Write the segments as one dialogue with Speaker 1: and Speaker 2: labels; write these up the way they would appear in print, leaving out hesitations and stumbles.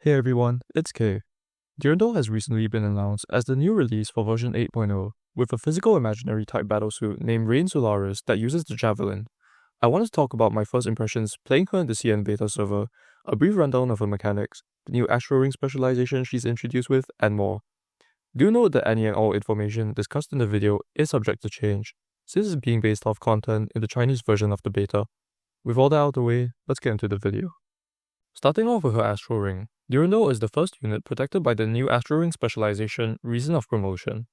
Speaker 1: Hey everyone, it's Kay. Durandal has recently been announced as the new release for version 8.0, with a physical imaginary type battlesuit named Reign Solaris that uses the Javelin. I want to talk about my first impressions playing her in the CN beta server, a brief rundown of her mechanics, the new Astral Ring specialization she's introduced with, and more. Do note that any and all information discussed in the video is subject to change, since it's being based off content in the Chinese version of the beta. With all that out of the way, let's get into the video. Starting off with her Astral Ring, Durandal is the first unit protected by the new Astral Ring specialization, Reason of Promotion.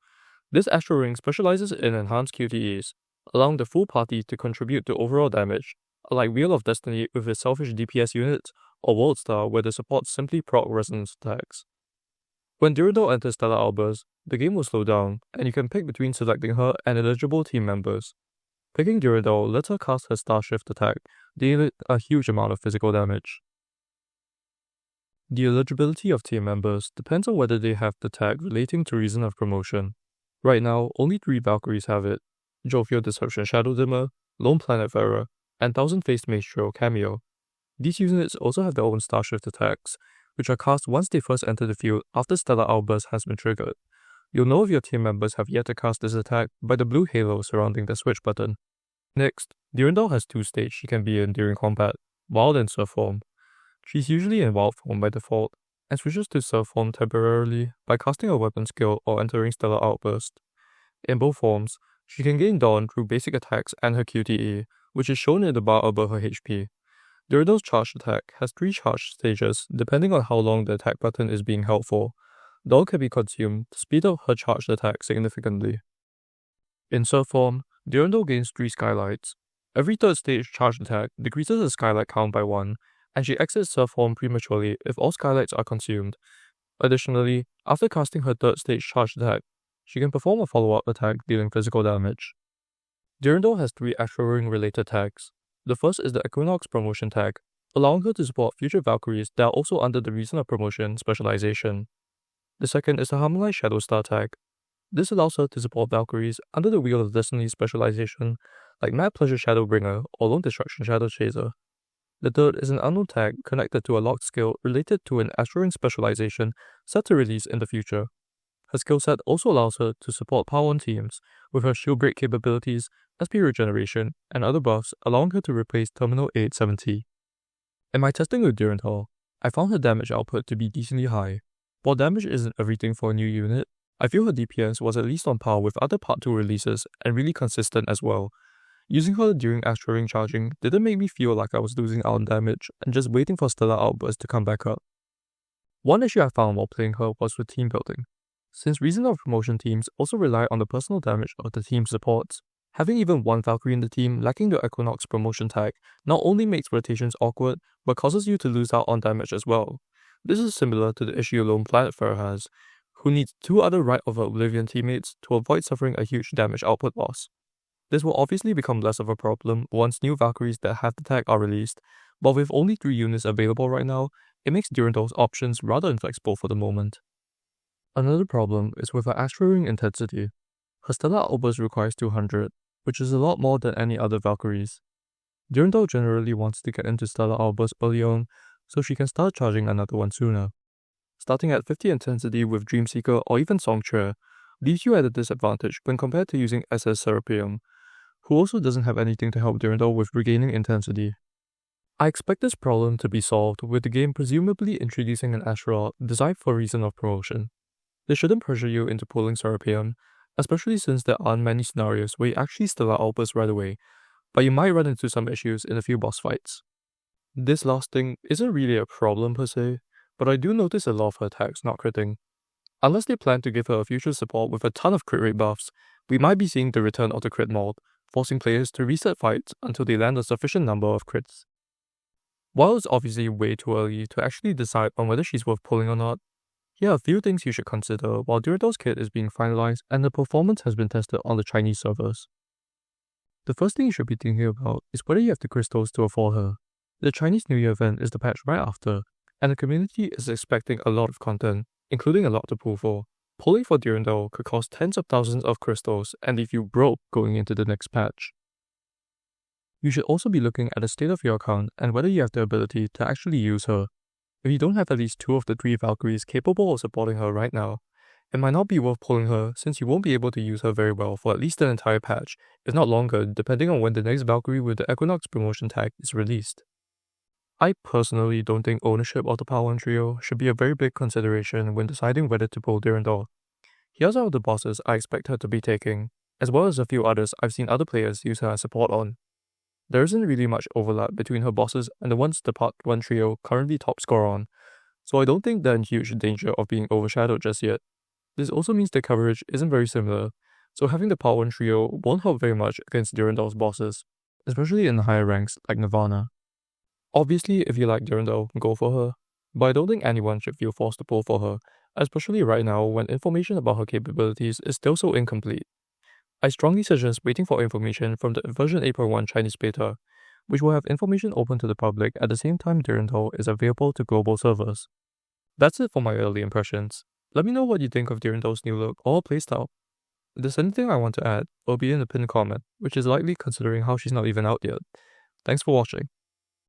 Speaker 1: This Astral Ring specializes in enhanced QTEs, allowing the full party to contribute to overall damage, unlike Wheel of Destiny with its selfish DPS units, or World Star where the support simply proc resonance attacks. When Durandal enters Stellar Outburst, the game will slow down, and you can pick between selecting her and eligible team members. Picking Durandal lets her cast her Star Shift attack, dealing a huge amount of physical damage. The eligibility of team members depends on whether they have the tag relating to Reason of Promotion. Right now, only 3 Valkyries have it: Jovial Disruption Shadow Dimmer, Lone Planetfarer, and Thousand-Faced Maestro Cameo. These units also have their own Star Shift attacks, which are cast once they first enter the field after Stellar Outburst has been triggered. You'll know if your team members have yet to cast this attack by the blue halo surrounding the switch button. Next, Durandal has 2 states she can be in during combat, Wild and Surf form. She's usually in Wild form by default, and switches to Surf form temporarily by casting a weapon skill or entering Stellar Outburst. In both forms, she can gain Dawn through basic attacks and her QTE, which is shown in the bar above her HP. Durandal's charged attack has 3 charged stages depending on how long the attack button is being held for. Dawn can be consumed to speed up her charged attack significantly. In Surf form, Durandal gains 3 skylights. Every 3rd stage charged attack decreases the skylight count by 1, and she exits Surf form prematurely if all skylights are consumed. Additionally, after casting her 3rd stage charged attack, she can perform a follow-up attack dealing physical damage. Durandal has 3 Astral Ring related tags. The first is the Equinox Promotion tag, allowing her to support future Valkyries that are also under the Reason of Promotion specialization. The second is the Harmonized Shadow Star tag. This allows her to support Valkyries under the Wheel of Destiny specialization, like Mad Pleasure Shadowbringer or Lone Destruction Shadow Chaser. The third is an unknown tag connected to a locked skill related to an Astral Ring specialization set to release in the future. Her skill set also allows her to support power on teams, with her shield break capabilities, SP regeneration, and other buffs allowing her to replace Terminal 870. In my testing with Durandal, I found her damage output to be decently high. While damage isn't everything for a new unit, I feel her DPS was at least on par with other Part 2 releases and really consistent as well. Using her during Astral Ring charging didn't make me feel like I was losing out on damage and just waiting for Stellar Outburst to come back up. One issue I found while playing her was with team building. Since Reason of Promotion teams also rely on the personal damage of the team supports, having even one Valkyrie in the team lacking the Equinox Promotion tag not only makes rotations awkward, but causes you to lose out on damage as well. This is similar to the issue Lone Planetfarer has, who needs 2 other Rite of Oblivion teammates to avoid suffering a huge damage output loss. This will obviously become less of a problem once new Valkyries that have the tag are released, but with only 3 units available right now, it makes Durandal's options rather inflexible for the moment. Another problem is with her Astral Ring intensity. Her Stellar Outburst requires 200, which is a lot more than any other Valkyries. Durandal generally wants to get into Stellar Outburst early on, so she can start charging another one sooner. Starting at 50 intensity with Dreamseeker or even Songcheer leaves you at a disadvantage when compared to using SS Serapeum, who also doesn't have anything to help Durandal with regaining intensity. I expect this problem to be solved with the game presumably introducing an Astral designed for Reason of Promotion. This shouldn't pressure you into pulling Serapeum, especially since there aren't many scenarios where you actually Stellar Outburst right away, but you might run into some issues in a few boss fights. This last thing isn't really a problem per se, but I do notice a lot of her attacks not critting. Unless they plan to give her a future support with a ton of crit rate buffs, we might be seeing the return of the crit mod, forcing players to reset fights until they land a sufficient number of crits. While it's obviously way too early to actually decide on whether she's worth pulling or not, here are a few things you should consider while Durandal's kit is being finalized and the performance has been tested on the Chinese servers. The first thing you should be thinking about is whether you have the crystals to afford her. The Chinese New Year event is the patch right after, and the community is expecting a lot of content, including a lot to pull for. Pulling for Durandal could cost tens of thousands of crystals and leave you broke going into the next patch. You should also be looking at the state of your account and whether you have the ability to actually use her. If you don't have at least 2 of the 3 Valkyries capable of supporting her right now, it might not be worth pulling her since you won't be able to use her very well for at least an entire patch, if not longer, depending on when the next Valkyrie with the Equinox promotion tag is released. I personally don't think ownership of the Power 1 trio should be a very big consideration when deciding whether to pull Durandal. Here's all the bosses I expect her to be taking, as well as a few others I've seen other players use her as support on. There isn't really much overlap between her bosses and the ones the Part 1 trio currently top score on, so I don't think they're in huge danger of being overshadowed just yet. This also means the coverage isn't very similar, so having the Part 1 trio won't help very much against Durandal's bosses, especially in the higher ranks like Nirvana. Obviously, if you like Durandal, go for her, but I don't think anyone should feel forced to pull for her, especially right now when information about her capabilities is still so incomplete. I strongly suggest waiting for information from the version 8.1 Chinese beta, which will have information open to the public at the same time Durandal is available to global servers. That's it for my early impressions. Let me know what you think of Durandal's new look or playstyle. If there's anything I want to add, it'll be in the pinned comment, which is likely considering how she's not even out yet. Thanks for watching.